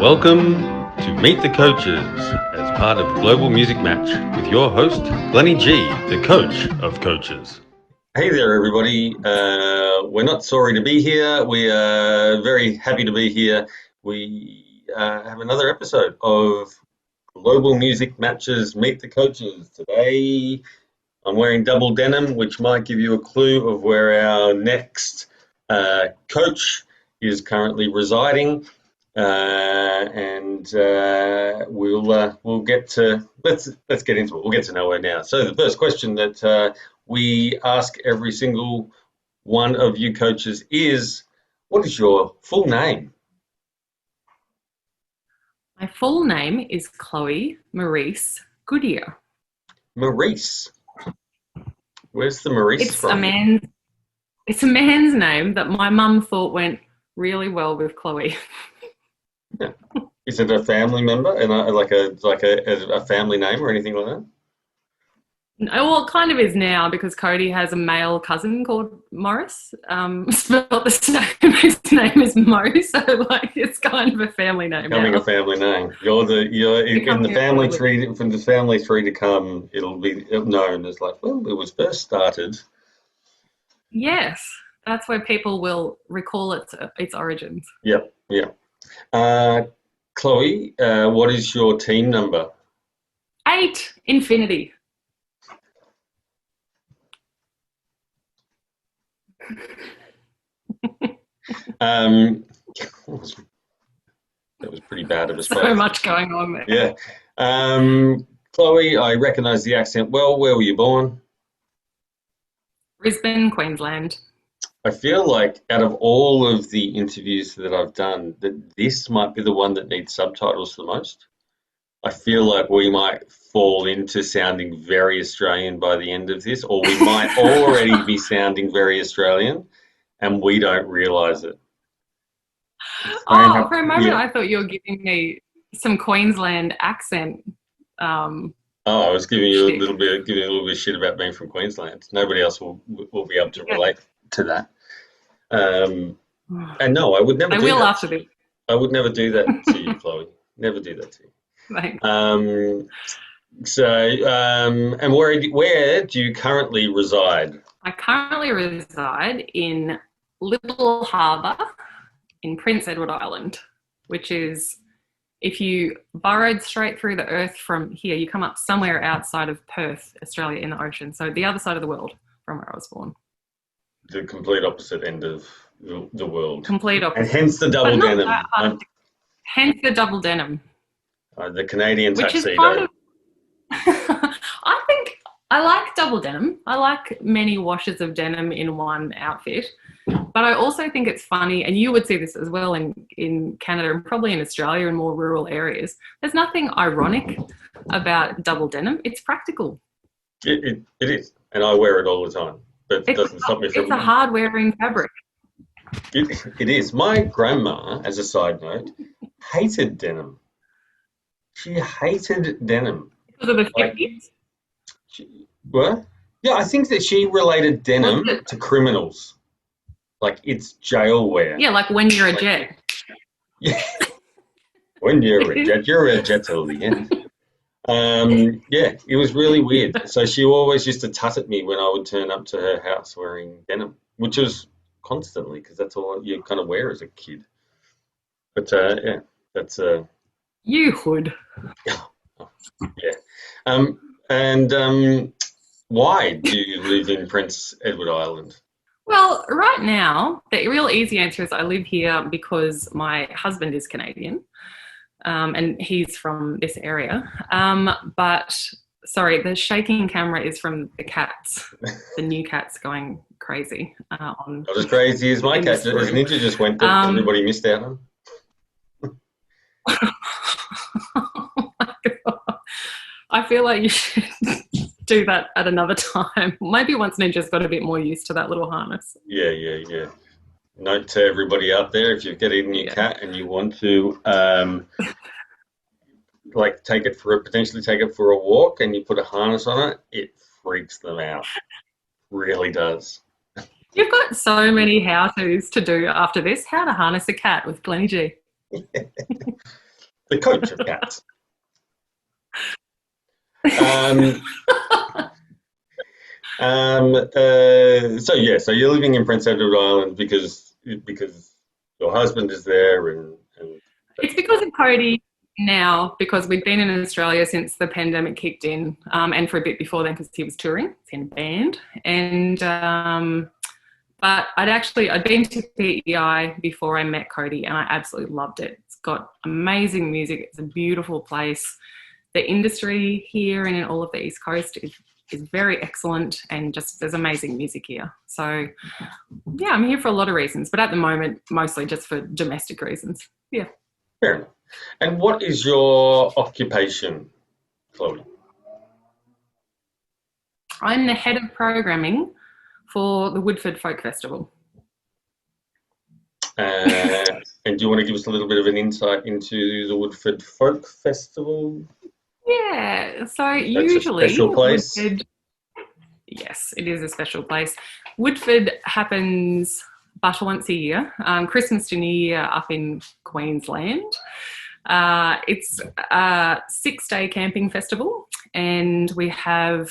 Welcome to Meet the Coaches as part of Global Music Match with your host, Glenny G, the coach of coaches. Hey there, everybody. We're not sorry to be here. We are very happy to be here. We have another episode of Global Music Matches Meet the Coaches. Today, I'm wearing double denim, which might give you a clue of where our next coach is currently residing. We'll get to let's get into it. We'll get to know her now. So the first question that we ask every single one of you coaches is, what is your full name? My full name is Chloe Maurice Goodyear. Maurice. Where's the Maurice from? It's a man's name that my mum thought went really well with Chloe. Yeah. Is it a family member and like a family name or anything like that? No, well, it kind of is now because Cody has a male cousin called Morris, spelled the same. His name is Mo, so like it's kind of a family name. Becoming a family name. You're in the family tree. From the family tree to come, it'll be known as like, well, it was first started. Yes, that's where people will recall its origins. Yep. Chloe, what is your team number? 8, Infinity. That was pretty bad of a So much going on there. Yeah. Chloe, I recognise the accent well. Where were you born? Brisbane, Queensland. I feel like out of all of the interviews that I've done, that this might be the one that needs subtitles the most. I feel like we might fall into sounding very Australian by the end of this, or we might already be sounding very Australian and we don't realise it. Oh, for a moment I thought you were giving me some Queensland accent. I was giving you a little bit of shit about being from Queensland. Nobody else will be able to relate to that. And no, I would never do that. I will after this. I would never do that to you, Chloe. Never do that to you. Thanks. And where do you currently reside? I currently reside in Little Harbour in Prince Edward Island, which is, if you burrowed straight through the earth from here, you come up somewhere outside of Perth, Australia, in the ocean. So the other side of the world from where I was born. The complete opposite end of the world. Complete opposite. And hence the double denim. Hence the double denim. The Canadian tuxedo. Kind of, I think I like double denim. I like many washes of denim in one outfit. But I also think it's funny, and you would see this as well in Canada and probably in Australia in more rural areas. There's nothing ironic about double denim. It's practical. It is, and I wear it all the time. But it doesn't stop me from... It's a hard-wearing fabric. It is. My grandma, as a side note, hated denim. She hated denim. Because of the 50s? What? Yeah, I think that she related denim to criminals. Like, it's jail wear. Yeah, like when you're a jet. Yeah. When you're a jet, you're a jet till the end. Yeah, it was really weird. So she always used to tut at me when I would turn up to her house wearing denim, which was constantly, because that's all you kind of wear as a kid. But, yeah, that's... You would. Yeah. Why do you live in Prince Edward Island? Well, right now, the real easy answer is I live here because my husband is Canadian, and he's from this area. But, sorry, the shaking camera is from the cats, the new cats going crazy. Not as crazy as my cat, as Ninja just went, that everybody missed out on. Oh my God. I feel like you should do that at another time. Maybe once Ninja's got a bit more used to that little harness. Yeah. Note to everybody out there, if you've got a new cat and you want to potentially take it for a walk and you put a harness on it, it freaks them out. Really does. You've got so many how-tos to do after this. How to harness a cat with Glenny G. the coach of cats. So you're living in Prince Edward Island because your husband is there, and it's because of Cody now, because we've been in Australia since the pandemic kicked in, and for a bit before then because he was touring, he's in a band, and but I'd been to PEI before I met Cody, and I absolutely loved it. It's got amazing music. It's a beautiful place. The industry here and in all of the East Coast is very excellent, and just there's amazing music here. So yeah, I'm here for a lot of reasons, but at the moment, mostly just for domestic reasons. Yeah. Fair enough. And what is your occupation, Chloe? I'm the head of programming for the Woodford Folk Festival. And do you want to give us a little bit of an insight into the Woodford Folk Festival? Yeah, so That's usually a special place. Woodford, yes, it is a special place. Woodford happens but once a year, Christmas to New Year up in Queensland. It's a 6-day camping festival, and we have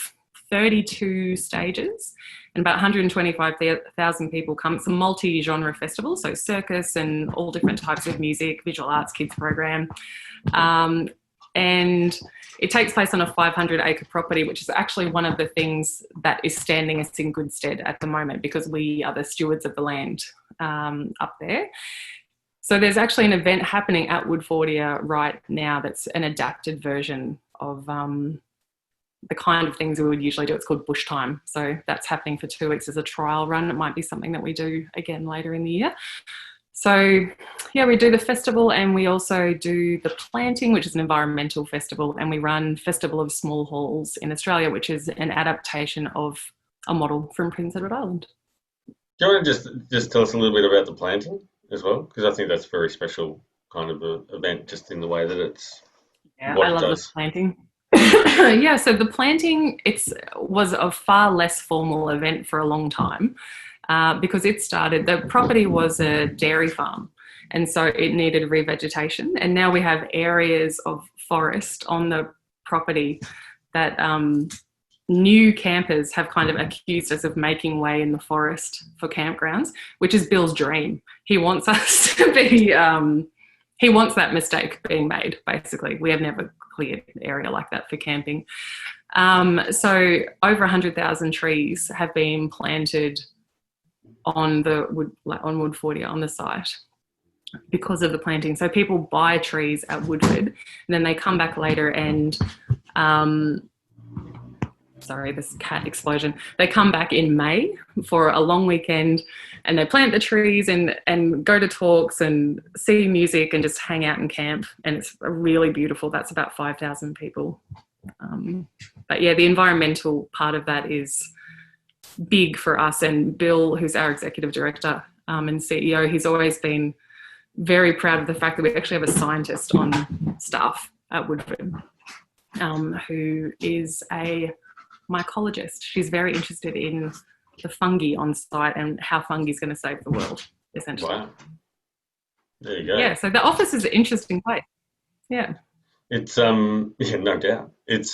32 stages and about 125,000 people come. It's a multi-genre festival, so circus and all different types of music, visual arts, kids program. And it takes place on a 500-acre property, which is actually one of the things that is standing us in good stead at the moment, because we are the stewards of the land up there. So there's actually an event happening at Woodfordia right now that's an adapted version of the kind of things we would usually do. It's called Bush Time. So that's happening for 2 weeks as a trial run. It might be something that we do again later in the year. So yeah, we do the festival, and we also do the planting, which is an environmental festival, and we run Festival of Small Halls in Australia, which is an adaptation of a model from Prince Edward Island. Do you want to just tell us a little bit about the planting as well? Because I think that's a very special kind of a event, just in the way that it's what it does. The planting. Yeah, so the planting was a far less formal event for a long time. Because the property was a dairy farm, and so it needed revegetation. And now we have areas of forest on the property that new campers have kind of accused us of making way in the forest for campgrounds, which is Bill's dream. He wants us to be, he wants that mistake being made, basically. We have never cleared an area like that for camping. So over 100,000 trees have been planted on Woodfordia, on the site, because of the planting. So people buy trees at Woodford, and then they come back later and sorry, this cat explosion. They come back in May for a long weekend, and they plant the trees and go to talks and see music and just hang out and camp. And it's really beautiful. That's about 5,000 people. But yeah, the environmental part of that is big for us. And Bill, who's our executive director and CEO, he's always been very proud of the fact that we actually have a scientist on staff at Woodford who is a mycologist. She's very interested in the fungi on site and how fungi is going to save the world, essentially. Wow. There you go. Yeah, so the office is an interesting place. Yeah. It's yeah, no doubt. It's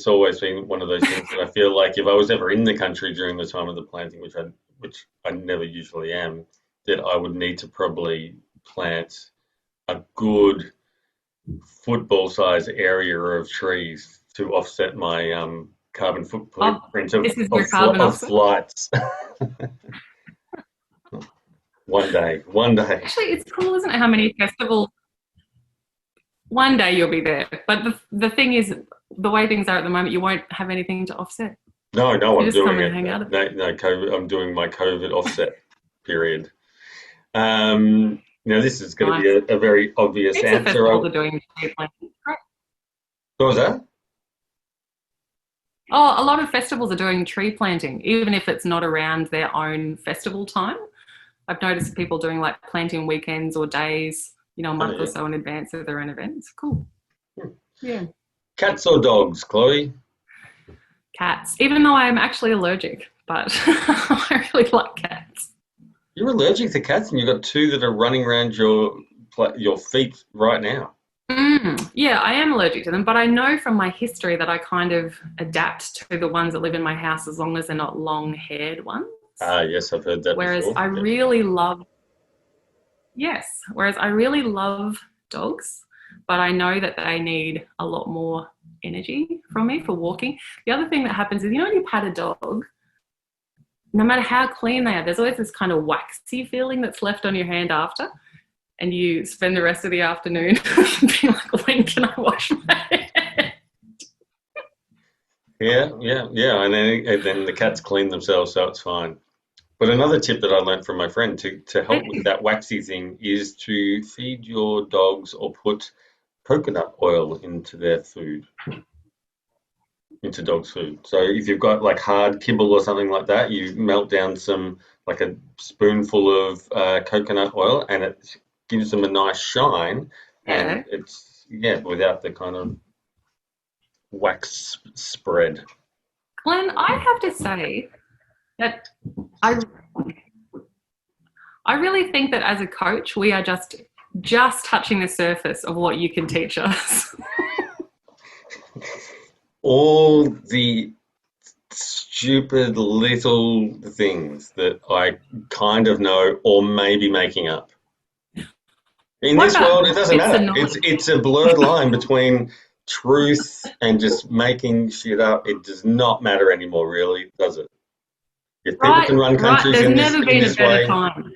always been one of those things that I feel like if I was ever in the country during the time of the planting, which I never usually am, that I would need to probably plant a good football-sized area of trees to offset my carbon footprint of flights. One day. Actually, it's cool, isn't it, how many festivals. One day you'll be there, but the thing is, the way things are at the moment, you won't have anything to offset. No, I'm doing it. Hang out COVID, I'm doing my COVID offset period. Now this is going to be a very obvious answer. Festivals are doing tree planting. What was that? Oh, a lot of festivals are doing tree planting, even if it's not around their own festival time. I've noticed people doing like planting weekends or days, a month or so in advance of their own events. Cool. Yeah. Cats or dogs, Chloe? Cats, even though I'm actually allergic, but I really like cats. You're allergic to cats, and you've got two that are running around your feet right now. Yeah, I am allergic to them, but I know from my history that I kind of adapt to the ones that live in my house as long as they're not long-haired ones. Yes, I've heard that Whereas before. I Yep. really love, yes, whereas I really love dogs, but I know that they need a lot more energy from me for walking. The other thing that happens is, when you pat a dog, no matter how clean they are, there's always this kind of waxy feeling that's left on your hand after. And you spend the rest of the afternoon being like, when can I wash my hair? Yeah. And then the cats clean themselves, so it's fine. But another tip that I learned from my friend to help with that waxy thing is to feed your dogs or put coconut oil into their food, into dog's food. So if you've got like hard kibble or something like that, you melt down like a spoonful of coconut oil, and it gives them a nice shine, and Yeah. it's without the kind of wax spread. Glenn, I have to say that I I really think that as a coach, we are just touching the surface of what you can teach us. All the stupid little things that I kind of know or maybe making up. In What this about world, it doesn't bits of matter. knowledge? It's a blurred line between truth and just making shit up. It does not matter anymore, really, does it? If people Right, can run right. countries There's in this never been a better way, time.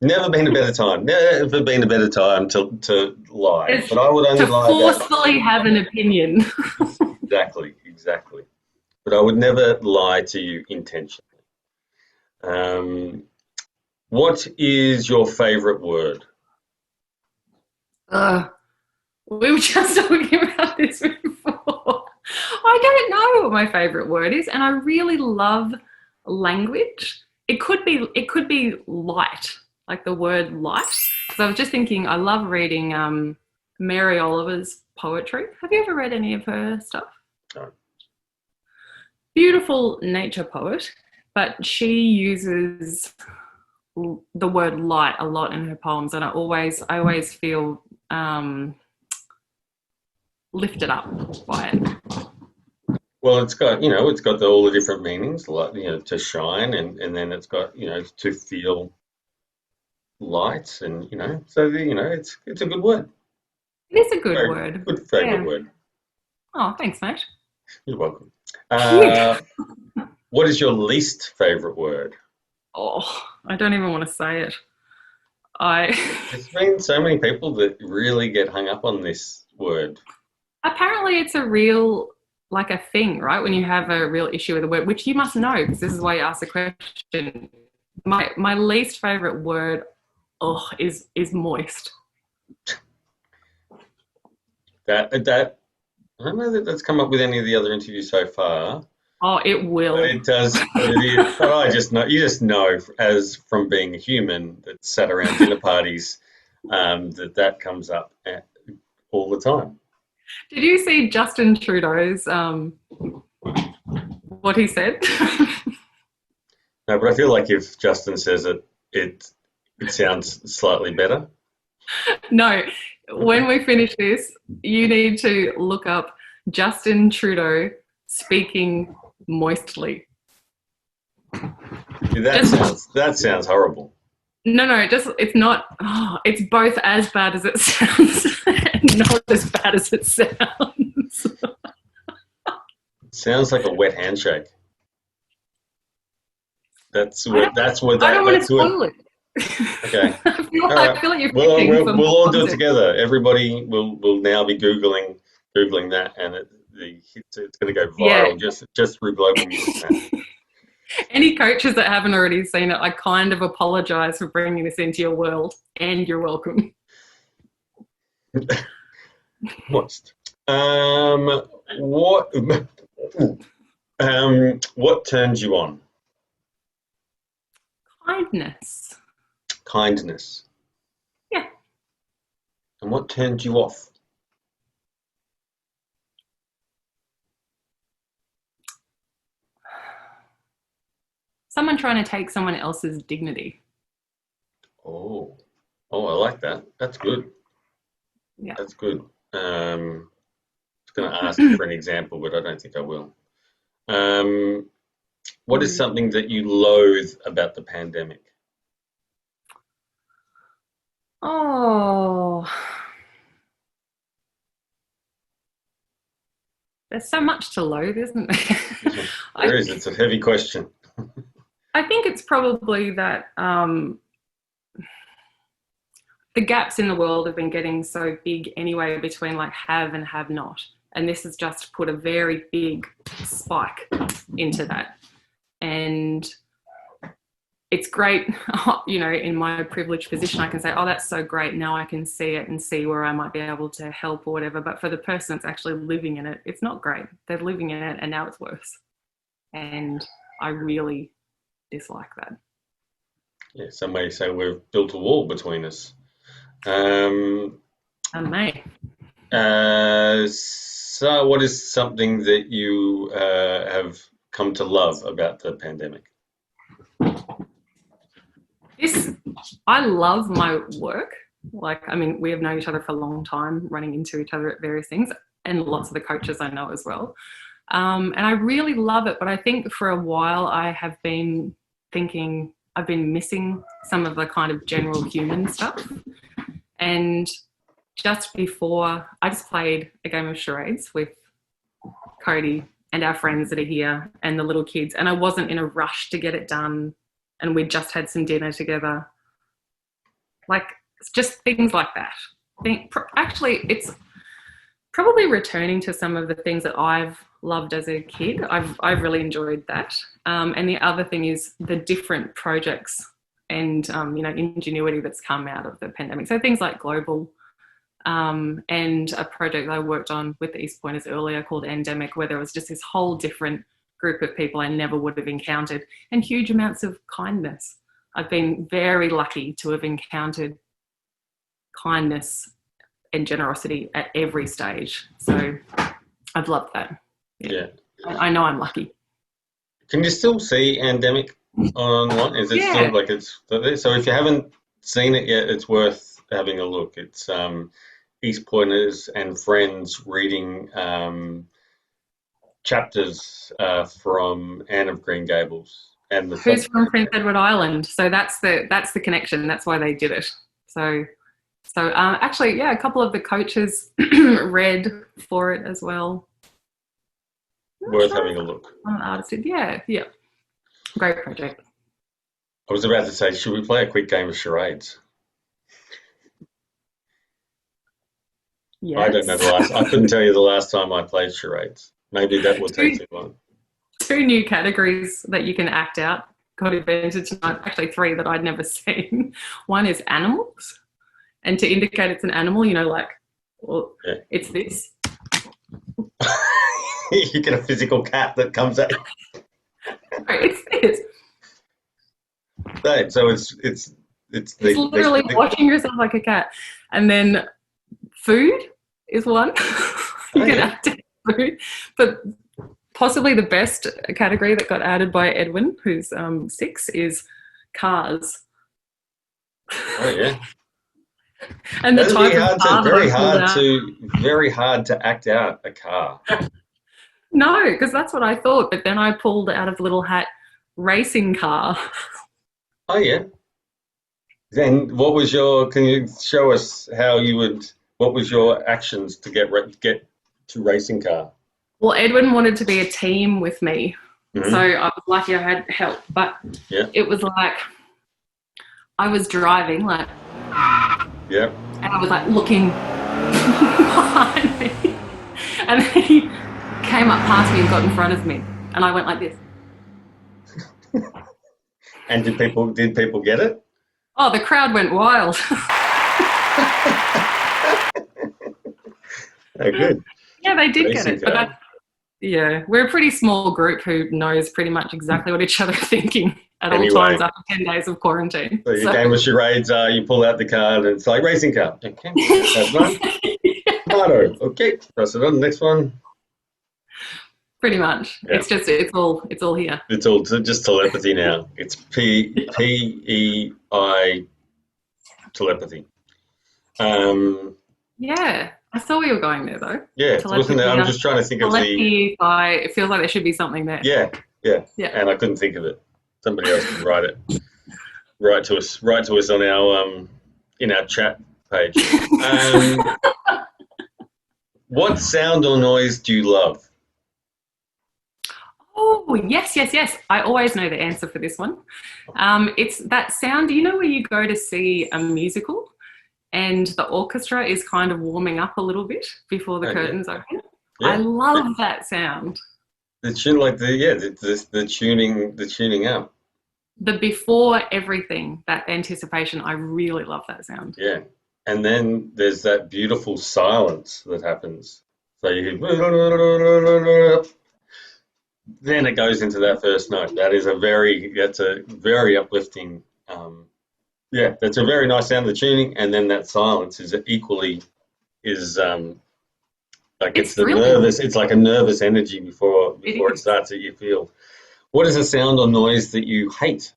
never been a better time. Never been a better time to lie. It's But I would only to lie about forcefully have an opinion. exactly. But I would never lie to you intentionally. Um, what is your favorite word? We were just talking about this before. I don't know what my favorite word is, and I really love language. It could be light, like the word light. Because I was just thinking, I love reading Mary Oliver's poetry. Have you ever read any of her stuff? No. Beautiful nature poet, but she uses the word light a lot in her poems, and I always feel lifted up by it. Well, it's got all the different meanings, like, to shine, and then it's got, to feel light, and, so, it's a good word. It is a good Very word. good favorite Yeah. word. Oh, thanks, mate. You're welcome. Phew. What is your least favorite word? Oh, I don't even want to say it. I There's been so many people that really get hung up on this word. apparently it's a real like a thing, right? When you have a real issue with a word, which you must know because this is why you asked the question. My least favorite word, is moist. That I don't know that that's come up with any of the other interviews so far, Oh, it but will. it does. But it is. But I just know. You just know, as from being a human that sat around dinner parties, that comes up all the time. Did you see Justin Trudeau's what he said? No, but I feel like if Justin says it, it sounds slightly better. No, Okay. when we finish this, you need to look up Justin Trudeau speaking moistly. Yeah, that Just sounds horrible. no, just it's not. Oh, it's both as bad as it sounds and not as bad as it sounds. Sounds like a wet handshake. That's I what don't. that's what I that don't want to that's what. spoil it. Okay. All I right. feel like you're Well, fishing we'll, for we'll more all do it content. together. Everybody will now be googling that, and it's going to go Yeah. viral just through Global Music Match. Any coaches that haven't already seen it, I kind of apologise for bringing this into your world, and you're welcome. Moist. What what turns you on? Kindness. Kindness. Yeah. And what turns you off? Someone trying to take someone else's dignity. Oh, I like that. That's good. Yeah. That's good. was going to ask you for an example, but I don't think I will. What is something that you loathe about the pandemic? Oh, there's so much to loathe, isn't there? There is. It's a heavy question. I think it's probably that the gaps in the world have been getting so big anyway between like have and have not. And this has just put a very big spike into that. And it's great, you know, in my privileged position, I can say, oh, that's so great. Now I can see it and see where I might be able to help or whatever. But for the person that's actually living in it, it's not great. They're living in it and now it's worse. And I really dislike that. Yeah, some may say we've built a wall between us. I may. So what is something that you have come to love about the pandemic? I love my work. Like, I mean, we have known each other for a long time, running into each other at various things, and lots of the coaches I know as well. And I really love it, but I think for a while I have been thinking I've been missing some of the kind of general human stuff. And just before, I just played a game of charades with Cody and our friends that are here and the little kids, and I wasn't in a rush to get it done, and we just had some dinner together. Like, it's just things like that. Actually, it's probably returning to some of the things that I've loved as a kid. I've really enjoyed that. And the other thing is the different projects and you know, ingenuity that's come out of the pandemic. So things like Global, and a project I worked on with the East Pointers earlier called Endemic, where there was just this whole different group of people I never would have encountered, and huge amounts of kindness. I've been very lucky to have encountered kindness and generosity at every stage. So I've loved that. Yeah. I know I'm lucky. Can you still see Endemic online? Is it still like it's so? If you haven't seen it yet, it's worth having a look. It's East Pointers and friends reading chapters from Anne of Green Gables. And who's from Prince Edward Island, so that's the connection. That's why they did it. So actually, yeah, a couple of the coaches read for it as well. Worth having a look. Artist did, yeah. Great project. I was about to say, should we play a quick game of charades? Yes. I don't know I couldn't tell you the last time I played charades. Maybe that will take too long. 2 new categories that you can act out got invented tonight. Actually, 3 that I'd never seen. One is animals, and to indicate it's an animal, you know, like, well, yeah. It's this. You get a physical cat that comes out. It's this. Right, so it's literally watching yourself like a cat. And then food is one. You can act out food, but possibly the best category that got added by Edwin, who's 6, is cars. Oh yeah. And the type of car very hard to act out a car. No, because that's what I thought. But then I pulled out of the little hat racing car. Oh yeah. Then can you show us what was your actions to get to racing car? Well, Edwin wanted to be a team with me. Mm-hmm. So I was lucky I had help. But It was like I was driving like and I was like looking behind me. And then he came up past me and got in front of me. And I went like this. And did people get it? Oh, the crowd went wild. Oh, good. Yeah, they did get it. But we're a pretty small group who knows pretty much exactly what each other are thinking at all times after 10 days of quarantine. So your game of charades you pull out the card and it's like racing car. Okay, that's one. Tomato. Okay, press it on the next one. Pretty much. Yeah. It's all here. It's all just telepathy now. It's PEI telepathy. Yeah. I saw where you're going there, though. Yeah, wasn't there? I'm just trying to think of the. It feels like there should be something there. Yeah, and I couldn't think of it. Somebody else can write it. Write to us on our in our chat page. What sound or noise do you love? Oh, yes. I always know the answer for this one. It's that sound. Do you know where you go to see a musical and the orchestra is kind of warming up a little bit before the curtains open? Yeah. I love that sound. The tune, like the tuning up. The before everything, that anticipation, I really love that sound. Yeah. And then there's that beautiful silence that happens. So you hear, then it goes into that first note. That's a very uplifting, that's a very nice sound of the tuning. And then that silence is equally, it's the nervous, it's like a nervous energy before it starts that you feel. What is a sound or noise that you hate?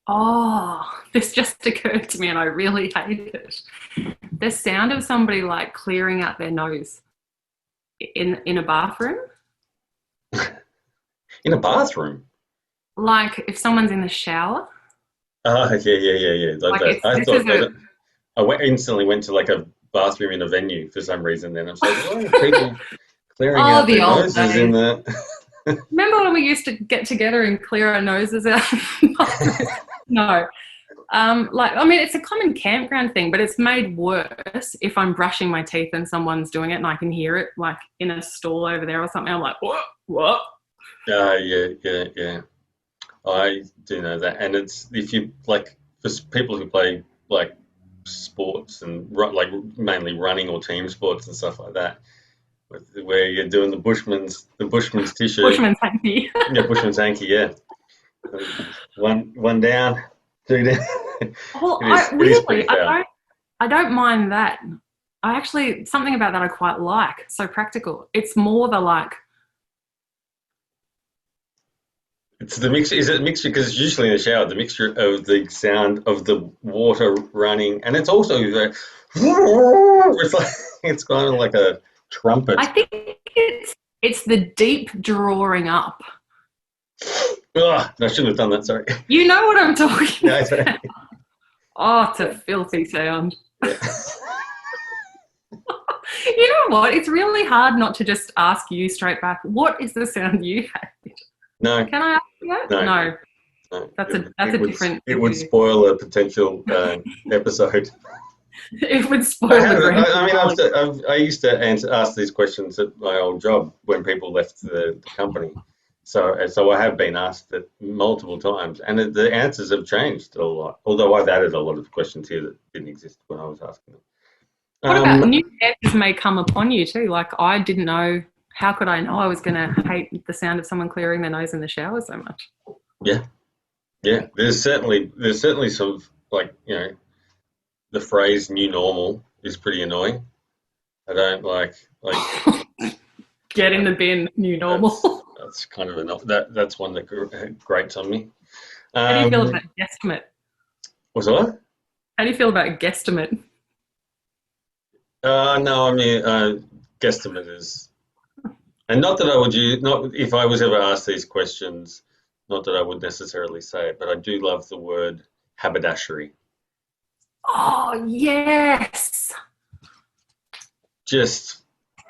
Oh, this just occurred to me and I really hate it. The sound of somebody like clearing out their nose in a bathroom. In a bathroom? Like if someone's in the shower. Oh, yeah. I instantly went to like a bathroom in a venue for some reason then. I was like, why are people clearing out their noses in that? Remember when we used to get together and clear our noses out? No. It's a common campground thing, but it's made worse if I'm brushing my teeth and someone's doing it and I can hear it, like in a stall over there or something. I'm like, what? Yeah. I do know that. And it's, if you, like, for people who play, like, sports and, like, mainly running or team sports and stuff like that, where you're doing the bushman's t-shirt. Bushman's hanky. Yeah, bushman's hanky, yeah. One down, two down. Well, I don't mind that. Something about that I quite like. So practical. It's more the like. It's the mixture. Is it a mixture? Because it's usually in the shower, the mixture of the sound of the water running, and it's also like, it's kind of like a trumpet. I think it's the deep drawing up. Oh, I shouldn't have done that, sorry. You know what I'm talking about. Sorry. Oh, it's a filthy sound. Yeah. You know what? It's really hard not to just ask you straight back, what is the sound you hate? No. Can I ask you that? No. That's a different... It would spoil a potential episode. It would spoil I used to ask these questions at my old job when people left the company. So I have been asked it multiple times, and the answers have changed a lot. Although I've added a lot of questions here that didn't exist when I was asking them. What about new answers may come upon you too? Like I didn't know. How could I know I was going to hate the sound of someone clearing their nose in the shower so much? Yeah. There's certainly some, like, you know, the phrase "new normal" is pretty annoying. I don't like get in the bin, new normal. That's kind of that's one that grates on me. How do you feel about guesstimate? What's that? How do you feel about guesstimate? No, I mean guesstimate is, and not that I would use. Not if I was ever asked these questions. Not that I would necessarily say it, but I do love the word haberdashery. Oh yes. Just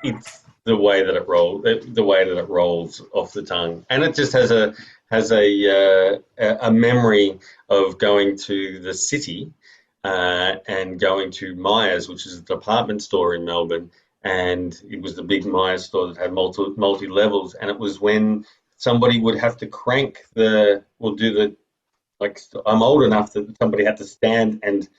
it's the way that it rolls off the tongue, and it just has a memory of going to the city and going to Myers, which is a department store in Melbourne, and it was the big Myers store that had multi levels, and it was when somebody would have to crank I'm old enough that somebody had to stand and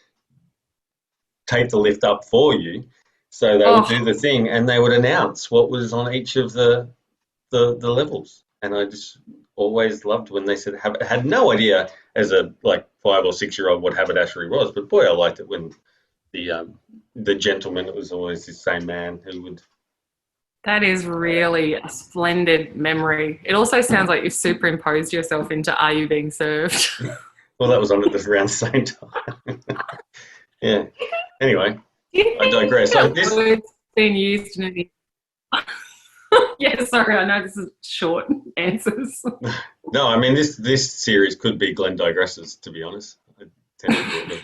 take the lift up for you. So they would do the thing, and they would announce what was on each of the levels. And I just always loved when they said had no idea as a 5 or 6 year old what haberdashery was, but boy, I liked it when the gentleman, it was always the same man who would. That is really a splendid memory. It also sounds like you've superimposed yourself into "Are you being served?" Well, that was on at around the same time. Yeah. Anyway. Do you I think digress. that word's been used in any... Yeah, sorry, I know this is short answers. No, I mean this series could be Glenn digresses. To be honest, I tend to do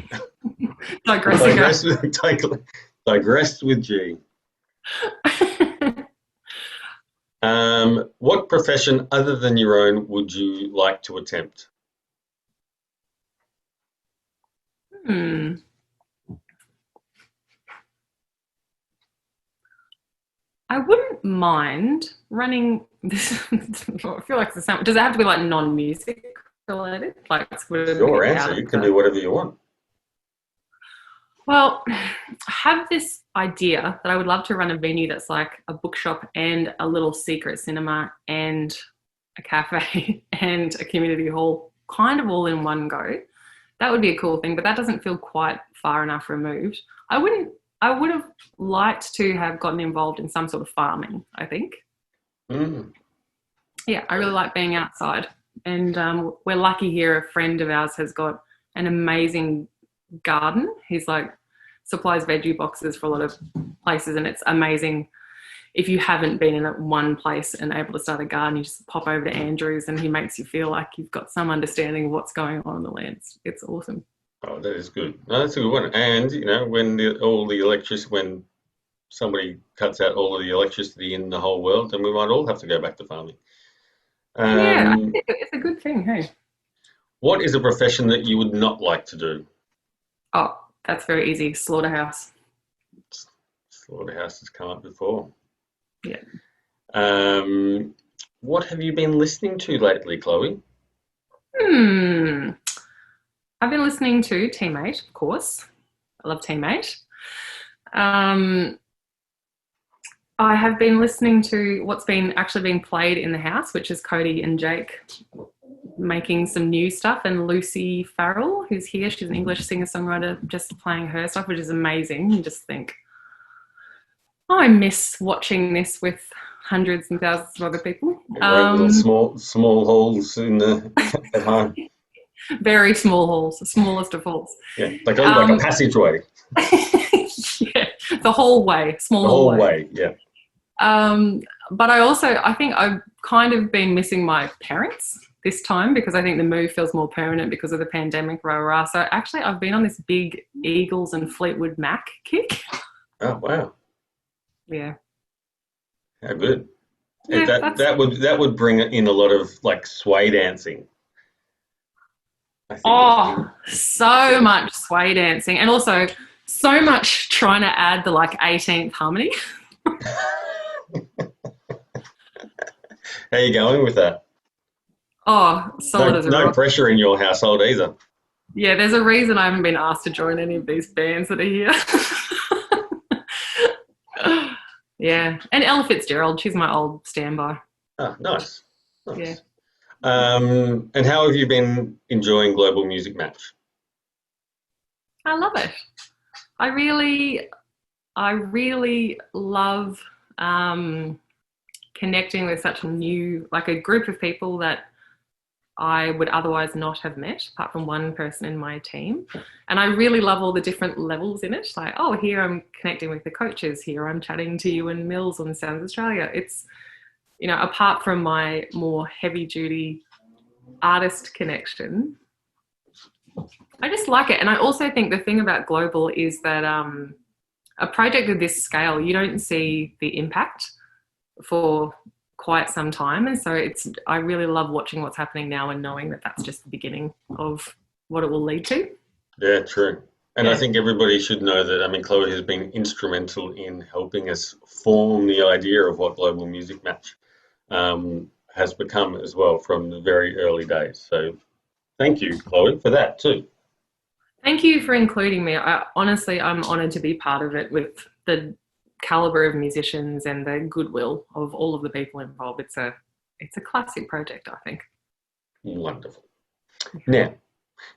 it. Digressica. Digress with G. What profession other than your own would you like to attempt? Hmm. I wouldn't mind running this. I feel like it's does it have to be like non-music related? Like it's would It's it your be answer. out You of can do the... whatever you want. Well, I have this idea that I would love to run a venue that's like a bookshop and a little secret cinema and a cafe and a community hall, kind of all in one go. That would be a cool thing, but that doesn't feel quite far enough removed. I wouldn't. I would have liked to have gotten involved in some sort of farming, I think. Mm. Yeah, I really like being outside. And we're lucky here. A friend of ours has got an amazing garden. He's like supplies veggie boxes for a lot of places, and it's amazing. If you haven't been in one place and able to start a garden, you just pop over to Andrew's, and he makes you feel like you've got some understanding of what's going on in the land. It's awesome. Oh, that is good. No, that's a good one. And when when somebody cuts out all of the electricity in the whole world, then we might all have to go back to farming. Yeah, I Um, think it's a good thing. Hey. what is a profession that you would not like to do? Oh, that's very easy. Slaughterhouse. Slaughterhouse has come up before. Yeah. Um, what have you been listening to lately, Chloe? Hmm. I've been listening to Teammate, of course. I love Teammate. Um, I have been listening to what's been actually being played in the house, which is Cody and Jake making some new stuff, and Lucy Farrell, who's here. She's an English singer-songwriter, just playing her stuff, which is amazing. You just think, oh, I miss watching this with hundreds and thousands of other people. Your own little small halls in the at home. Very small halls, the smallest of halls. Yeah, like a passageway. Yeah, the whole way, small The whole hallway. way. Yeah. But I think I've kind of been missing my parents this time because I think the move feels more permanent because of the pandemic, rah, rah. So actually I've been on this big Eagles and Fleetwood Mac kick. Oh wow. Yeah. How good. Yeah, That would bring in a lot of like sway dancing. I think it would oh, so much sway dancing, and also so much trying to add the like 18th harmony. How you going with that? Oh, solid as a No rock. pressure in your household either. Yeah, there's a reason I haven't been asked to join any of these bands that are here. Yeah, and Ella Fitzgerald, she's my old standby. Ah, nice. Yeah, Nice. And how have you been enjoying Global Music Match? I love it. I really, I really love connecting with such like a group of people that I would otherwise not have met, apart from one person in my team. And I really love all the different levels in it. Like, oh, here I'm connecting with the coaches. Here I'm chatting to you and Mills on Sounds Australia. It's, apart from my more heavy duty artist connection, I just like it. And I also think the thing about Global is that a project of this scale, you don't see the impact for quite some time, and so I really love watching what's happening now and knowing that that's just the beginning of what it will lead to. Yeah, true. And I Yeah. think everybody should know that, I mean, Chloe has been instrumental in helping us form the idea of what Global Music Match has become as well from the very early days. So thank you, Chloe, for that too. Thank you for including me. I'm honoured to be part of it with the caliber of musicians and the goodwill of all of the people involved. It's a classic project, I think. Wonderful. Now,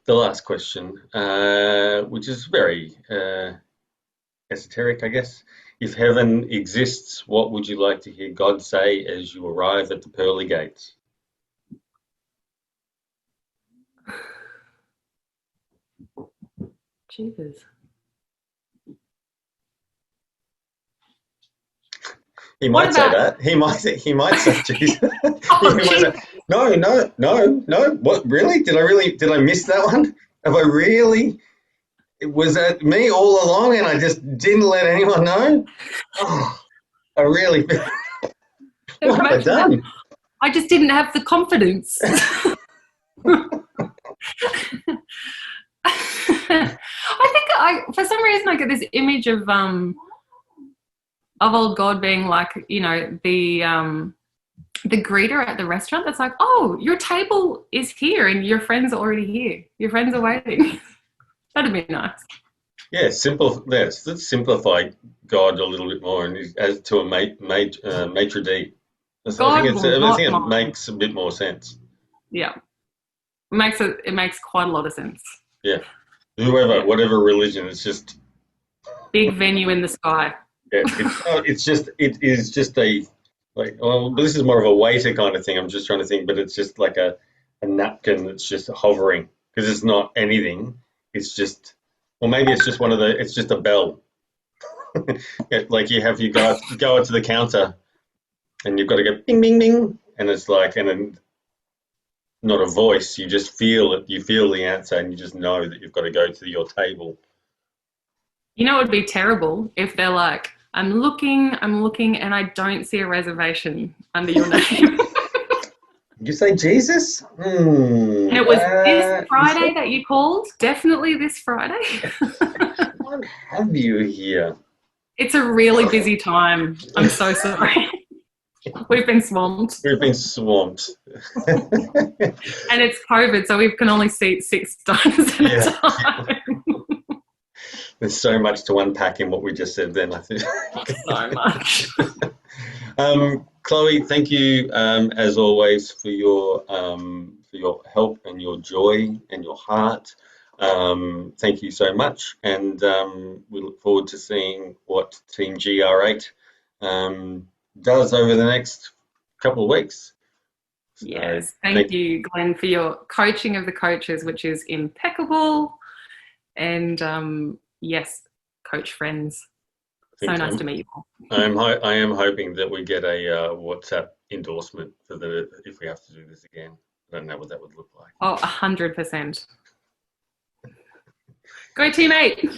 the last question, which is very esoteric, I guess. If heaven exists, what would you like to hear God say as you arrive at the pearly gates? Jesus. He What might say about? that. He might say Jesus. He Oh, might gee. say, no, no, no, no. What, really? Did I miss that one? Have I really? Was that me all along and I just didn't let anyone know? Oh, I really, what have I Imagine that. done? I just didn't have the confidence. For some reason, I get this image of old God being like, the greeter at the restaurant that's like, oh, your table is here and your friends are already here. Your friends are waiting. That'd be nice. Yeah, simple. Let's simplify God a little bit more, and as to a maitre d'. So God will I not think it mind. makes a bit more sense. Yeah. It makes quite a lot of sense. Yeah, whoever, Yeah. whatever religion, it's just Big venue in the sky. yeah, it is just a like well, but this is more of a waiter kind of thing. I'm just trying to think, but it's just like a napkin that's just hovering because it's not anything. It's just, or maybe it's just it's just a bell. Yeah, like you go up to the counter and you've got to go bing bing bing, and it's like and then not a voice. You just feel it. You feel the answer, and you just know that you've got to go to your table. You know, it would be terrible if they're like, I'm looking, and I don't see a reservation under your name. You say Jesus? And it was this You sure? Friday that you called? Definitely this Friday? What have you here? It's a really busy time. I'm so sorry. We've been swamped. We've been swamped. And it's COVID, so we can only seat 6 diners at Yeah, a time. there's so much to unpack in what we just said then, I think. So much. Chloe, thank you as always for your help and your joy and your heart. Thank you so much, and we look forward to seeing what Team GR8 does over the next couple of weeks. So, Yes. Thank you, Glenn, for your coaching of the coaches, which is impeccable. And yes, coach friends. So think nice to meet you all. I am hoping that we get a WhatsApp endorsement for if we have to do this again. I don't know what that would look like. Oh, 100%. Go team 8.